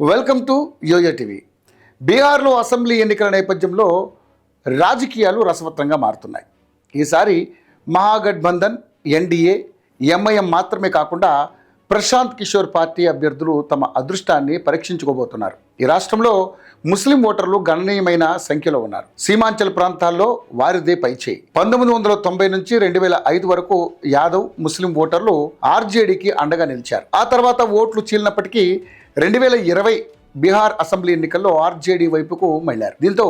Welcome to Yoyo TV. బీహార్లో assembly ఎన్నికల నేపథ్యంలో రాజకీయాలు రసవత్తంగా మారుతున్నాయి. ఈసారి మహాగఠబంధన్, ఎన్డీఏ, ఎంఐఎం మాత్రమే కాకుండా ప్రశాంత్ కిషోర్ పార్టీ అభ్యర్థులు తమ అదృష్టాన్ని పరీక్షించుకోబోతున్నారు. ఈ రాష్ట్రంలో ముస్లిం ఓటర్లు గణనీయమైన సంఖ్యలో ఉన్నారు. సీమాంచల్ ప్రాంతాల్లో వారిదే పైచేయి. 1990 నుంచి 2005 వరకు యాదవ్ ముస్లిం ఓటర్లు ఆర్జేడీకి అండగా నిలిచారు. ఆ తర్వాత ఓట్లు చీలినప్పటికీ 2020 బీహార్ అసెంబ్లీ ఎన్నికల్లో ఆర్జేడీ వైపుకు మళ్లారు. దీంతో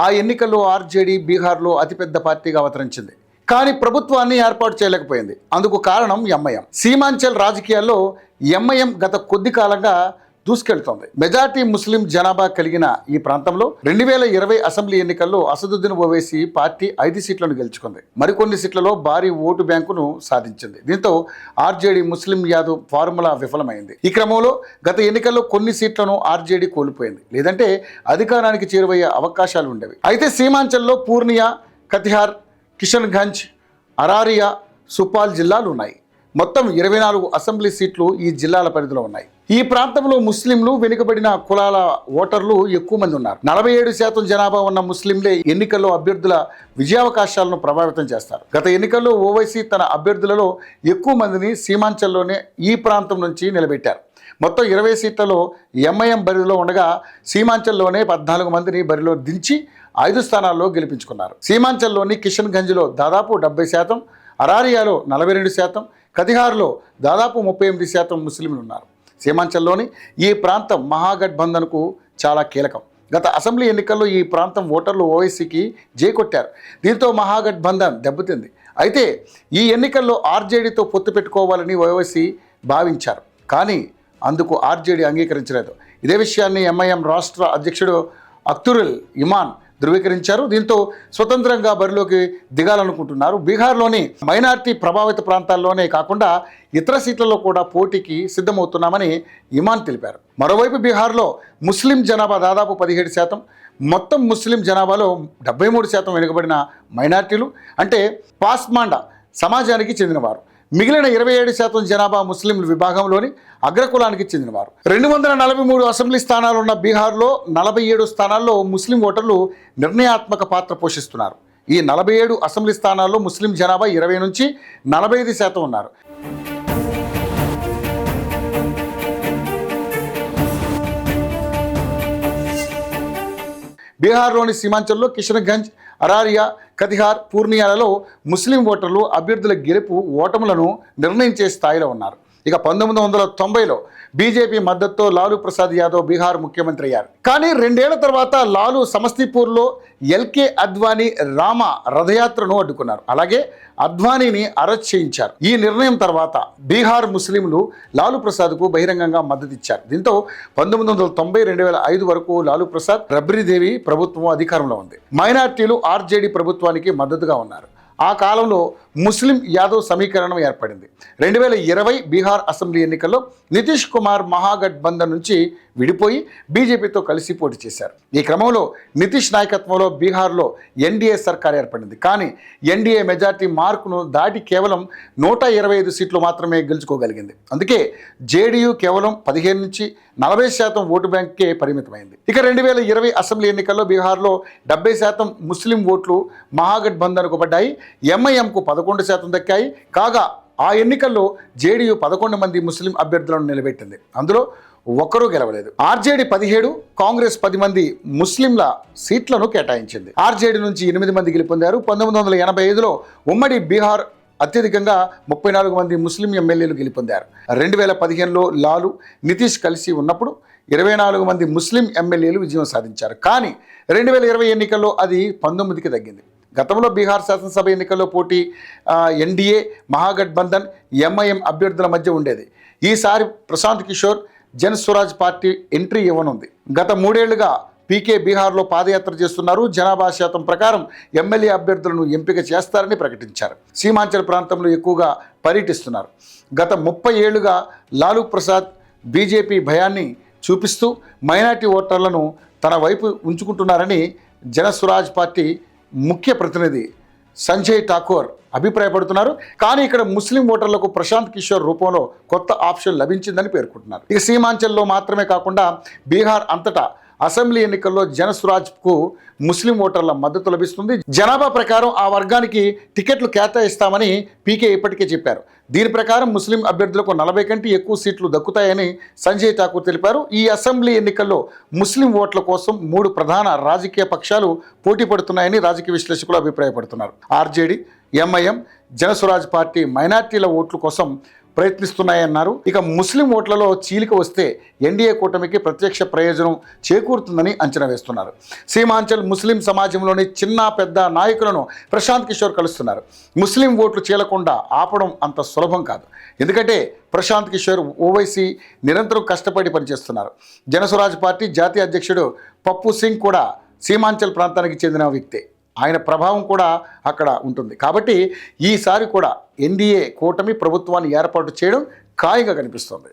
ఆ ఎన్నికల్లో ఆర్జేడీ బీహార్లో అతిపెద్ద పార్టీగా అవతరించింది. కానీ ప్రభుత్వాన్ని ఏర్పాటు చేయలేకపోయింది. అందుకు కారణం ఎంఐఎం. సీమాంచల్ రాజకీయాల్లో ఎంఐఎం గత కొద్ది కాలంగా దూసుకెళ్తోంది. మెజార్టీ ముస్లిం జనాభా కలిగిన ఈ ప్రాంతంలో 2020 అసెంబ్లీ ఎన్నికల్లో అసదుద్దీన్ ఓవైసీ పార్టీ 5 సీట్లను గెలుచుకుంది. మరికొన్ని సీట్లలో భారీ ఓటు బ్యాంకును సాధించింది. దీంతో ఆర్జేడీ ముస్లిం యాదవ్ ఫార్ములా విఫలమైంది. ఈ క్రమంలో గత ఎన్నికల్లో కొన్ని సీట్లను ఆర్జేడీ కోల్పోయింది. లేదంటే అధికారానికి చేరువయ్యే అవకాశాలు ఉండేవి. అయితే సీమాంచల్లో పూర్నియా, కతిహార్, కిషన్గంజ్, అరారియా, సుపాల్ జిల్లాలు ఉన్నాయి. మొత్తం 24 అసెంబ్లీ సీట్లు ఈ జిల్లాల పరిధిలో ఉన్నాయి. ఈ ప్రాంతంలో ముస్లింలు, వెనుకబడిన కులాల ఓటర్లు ఎక్కువ మంది ఉన్నారు. 47% జనాభా ఉన్న ముస్లింలే ఎన్నికల్లో అభ్యర్థుల విజయావకాశాలను ప్రభావితం చేస్తారు. గత ఎన్నికల్లో ఓవైసీ తన అభ్యర్థులలో ఎక్కువ మందిని సీమాంచల్లోనే ఈ ప్రాంతం నుంచి నిలబెట్టారు. మొత్తం 20 సీట్లలో ఎంఐఎం బరిలో ఉండగా సీమాంచల్లోనే 14 మందిని బరిలో దించి 5 స్థానాల్లో గెలిపించుకున్నారు. సీమాంచల్లోని కిషన్గంజ్లో దాదాపు 70%, అరారియాలో 42%, కతిహార్లో దాదాపు 38% ముస్లింలు ఉన్నారు. సీమాంచల్లోని ఈ ప్రాంతం మహాగఠబంధన్కు చాలా కీలకం. గత అసెంబ్లీ ఎన్నికల్లో ఈ ప్రాంతం ఓటర్లు ఓవైసీకి జై కొట్టారు. దీంతో మహాగఠబంధన్ దెబ్బతింది. అయితే ఈ ఎన్నికల్లో ఆర్జేడీతో పొత్తు పెట్టుకోవాలని ఓవైసీ భావించారు. కానీ అందుకు ఆర్జేడీ అంగీకరించలేదు. ఇదే విషయాన్ని ఎంఐఎం రాష్ట్ర అధ్యక్షుడు అఖ్తరుల్ ఇమాన్ ధృవీకరించారు. దీంతో స్వతంత్రంగా బరిలోకి దిగాలనుకుంటున్నారు. బీహార్లోని మైనార్టీ ప్రభావిత ప్రాంతాల్లోనే కాకుండా ఇతర సీట్లలో కూడా పోటీకి సిద్ధమవుతున్నామని ఇమాన్ తెలిపారు. మరోవైపు బీహార్లో ముస్లిం జనాభా దాదాపు 17%, మొత్తం ముస్లిం జనాభాలో 73% వెనుకబడిన మైనార్టీలు అంటే పాస్మాండా సమాజానికి చెందినవారు. మిగిలిన 27% జనాభా ముస్లింల విభాగంలోని అగ్రకులానికి చెందినవారు. 243 అసెంబ్లీ స్థానాలున్న బీహార్లో 47 స్థానాల్లో ముస్లిం ఓటర్లు నిర్ణయాత్మక పాత్ర పోషిస్తున్నారు. ఈ 47 అసెంబ్లీ స్థానాల్లో ముస్లిం జనాభా 20 నుంచి 45% ఉన్నారు. బీహార్లోని సీమాంచల్లో కిషన్గంజ్, అరారియా, కతిహార్, పూర్నియాలలో ముస్లిం ఓటర్లు అభ్యర్థుల గెలుపు ఓటములను నిర్ణయించే స్థాయిలో ఉన్నారు. ఇక 1990లో బీజేపీ మద్దతుతో లాలూ ప్రసాద్ యాదవ్ బీహార్ ముఖ్యమంత్రి అయ్యారు. కానీ 2 ఏళ్ల తర్వాత లాలూ సమస్తీపూర్లో ఎల్కే అద్వానీ రామ రథయాత్రను అడ్డుకున్నారు. అలాగే అద్వానీని అరెస్ట్ చేయించారు. ఈ నిర్ణయం తర్వాత బీహార్ ముస్లింలు లాలూ ప్రసాద్కు బహిరంగంగా మద్దతు ఇచ్చారు. దీంతో 1990, 2005 వరకు లాలూ ప్రసాద్, రబ్రీదేవి ప్రభుత్వం అధికారంలో ఉంది. మైనార్టీలు ఆర్జేడీ ప్రభుత్వానికి మద్దతుగా ఉన్నారు. ఆ కాలంలో ముస్లిం యాదవ్ సమీకరణం ఏర్పడింది. 2020 బీహార్ అసెంబ్లీ ఎన్నికల్లో నితీష్ కుమార్ మహాగఠబంధన్ నుంచి విడిపోయి బీజేపీతో కలిసి పోటీ చేశారు. ఈ క్రమంలో నితీష్ నాయకత్వంలో బీహార్లో ఎన్డీఏ సర్కార్ ఏర్పడింది. కానీ ఎన్డీఏ మెజార్టీ మార్కును దాటి కేవలం 125 సీట్లు మాత్రమే గెలుచుకోగలిగింది. అందుకే జేడీయూ కేవలం 15 నుంచి 40% ఓటు బ్యాంక్కే పరిమితమైంది. ఇక 2020 అసెంబ్లీ ఎన్నికల్లో బీహార్లో 70% ముస్లిం ఓట్లు మహాగఠబంధన్కు పడ్డాయి. ఎంఐఎంకు 11% దక్కాయి. కాగా ఆ ఎన్నికల్లో జేడీయూ 11 మంది ముస్లిం అభ్యర్థులను నిలబెట్టింది. అందులో ఒక్కరూ గెలవలేదు. ఆర్జేడీ 17, కాంగ్రెస్ 10 మంది ముస్లింల సీట్లను కేటాయించింది. ఆర్జేడీ నుంచి 8 మంది గెలుపొందారు. 1985లో ఉమ్మడి బీహార్ అత్యధికంగా 34 మంది ముస్లిం ఎమ్మెల్యేలు గెలుపొందారు. 2015లో లాలూ, నితీష్ కలిసి ఉన్నప్పుడు 24 మంది ముస్లిం ఎమ్మెల్యేలు విజయం సాధించారు. కానీ 2020 ఎన్నికల్లో అది 19కి తగ్గింది. గతంలో బీహార్ శాసనసభ ఎన్నికల్లో పోటీ ఎన్డీఏ, మహాగఠబంధన్, ఎంఐఎం అభ్యర్థుల మధ్య ఉండేది. ఈసారి ప్రశాంత్ కిషోర్ జన్ స్వరాజ్ పార్టీ ఎంట్రీ ఇవ్వనుంది. గత 3 ఏళ్లుగా పీకే బీహార్లో పాదయాత్ర చేస్తున్నారు. జనాభా శాతం ప్రకారం ఎమ్మెల్యే అభ్యర్థులను ఎంపిక చేస్తారని ప్రకటించారు. సీమాంచల్ ప్రాంతంలో ఎక్కువగా పర్యటిస్తున్నారు. గత 30 ఏళ్లుగా లాలూ ప్రసాద్ బీజేపీ భయాన్ని చూపిస్తూ మైనార్టీ ఓటర్లను తన వైపు ఉంచుకుంటున్నారని జనస్వరాజ్ పార్టీ ముఖ్య ప్రతినిధి సంజయ్ ఠాకూర్ అభిప్రాయపడుతున్నారు. కానీ ఇక్కడ ముస్లిం ఓటర్లకు ప్రశాంత్ కిషోర్ రూపంలో కొత్త ఆప్షన్ లభించిందని పేర్కొంటున్నారు. ఇక సీమాంచల్లో మాత్రమే కాకుండా బీహార్ అంతటా అసెంబ్లీ ఎన్నికల్లో జనసురాజ్కు ముస్లిం ఓటర్ల మద్దతు లభిస్తుంది. జనాభా ప్రకారం ఆ వర్గానికి టికెట్లు కేటాయిస్తామని పీకే ఇప్పటికే చెప్పారు. దీని ప్రకారం ముస్లిం అభ్యర్థులకు 40 కంటే ఎక్కువ సీట్లు దక్కుతాయని సంజయ్ ఠాకూర్ తెలిపారు. ఈ అసెంబ్లీ ఎన్నికల్లో ముస్లిం ఓట్ల కోసం 3 ప్రధాన రాజకీయ పక్షాలు పోటీ పడుతున్నాయని రాజకీయ విశ్లేషకులు అభిప్రాయపడుతున్నారు. ఆర్జేడీ, ఎంఐఎం, జనసురాజ్ పార్టీ మైనార్టీల ఓట్ల కోసం ప్రయత్నిస్తున్నాయన్నారు. ఇక ముస్లిం ఓట్లలో చీలిక వస్తే ఎన్డీఏ కూటమికి ప్రత్యక్ష ప్రయోజనం చేకూరుతుందని అంచనా వేస్తున్నారు. సీమాంచల్ ముస్లిం సమాజంలోని చిన్న పెద్ద నాయకులను ప్రశాంత్ కిషోర్ కలుస్తున్నారు. ముస్లిం ఓట్లు చీలకుండా ఆపడం అంత సులభం కాదు. ఎందుకంటే ప్రశాంత్ కిషోర్, ఓవైసీ నిరంతరం కష్టపడి పనిచేస్తున్నారు. జనసురాజ్ పార్టీ జాతీయ అధ్యక్షుడు పప్పు సింగ్ కూడా సీమాంచల్ ప్రాంతానికి చెందిన వ్యక్తే. ఆయన ప్రభావం కూడా అక్కడ ఉంటుంది. కాబట్టి ఈసారి కూడా ఎన్డీఏ కూటమి ప్రభుత్వాన్ని ఏర్పాటు చేయడం ఖాయంగా కనిపిస్తోంది.